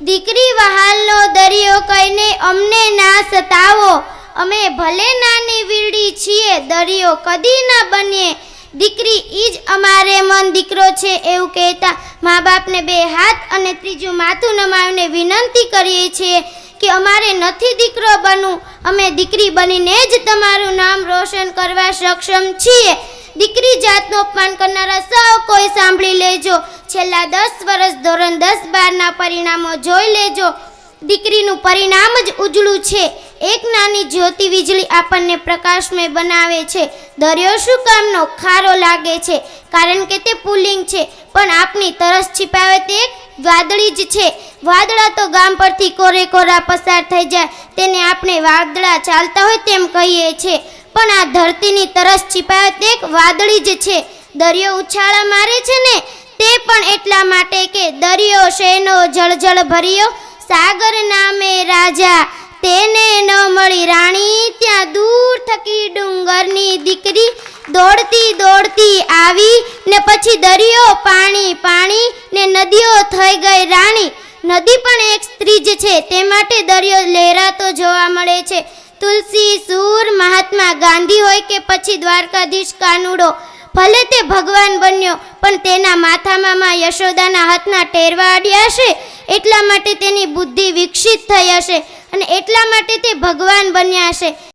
દીકરી વહાલનો દરિયો કહીને અમને ના સતાવો, અમે ભલે નાની વીરડી છીએ, દરિયો કદી ના બનીએ, દીકરી ઈ જ અમારે મન દીકરો છે એવું કહેતા મા બાપને બે હાથ અને ત્રીજું માથું નમાવીને વિનંતી કરીએ છીએ કે અમારે નથી દીકરો બનવું, અમે દીકરી બનીને જ તમારું નામ રોશન કરવા સક્ષમ છીએ. દીકરી જાતનું અપમાન કરનારા સૌ કોઈ સાંભળી લેજો. છેલ્લા 10 વર્ષ ધોરણ 10-12ના પરિણામો જોઈ લેજો. દીકરીનું પરિણામ જ ઉજળું છે. એક નાની જ્યોતિ વીજળી આપણને પ્રકાશમય બનાવે છે. દરિયો શું કામનો ખારો લાગે છે? કારણ કે તે પુલ્લિંગ છે, પણ આપની તરસ छिपावे તે એક વાદળી જ છે. વાદળા તો ગામ પરથી કોરે કોરા પસાર થઈ જાય તેને આપણે વાદળા ચાલતા હોય તેમ કહીએ છીએ, પણ આ ધરતીની તરસ छिपावे તે એક વાદળી જ છે. દરિયો ઉછાળા મારે છે ને તે પણ એટલા માટે કે દરિયો શેનો જળજળ ભર્યો, સાગર નામે રાજા તેને ન મળી રાણી, ત્યાં દૂર થકી ડુંગરની દીકરી દોડતી દોડતી આવી ને પછી દરિયો પાણી પાણી ને નદીઓ થઈ ગઈ રાણી. નદી પણ એક સ્ત્રી જ છે, તે માટે દરિયો લહેરાતો જોવા મળે છે. તુલસી સૂર મહાત્મા ગાંધી હોય કે પછી દ્વારકાધીશ કાનુડો, ભલે તે ભગવાન બન્યો પણ તેના માથામાં માં યશોદાના હાથના ટેરવા અડ્યા હશે, એટલા માટે તેની બુદ્ધિ વિકસિત થઈ હશે અને એટલા માટે તે ભગવાન બન્યા હશે.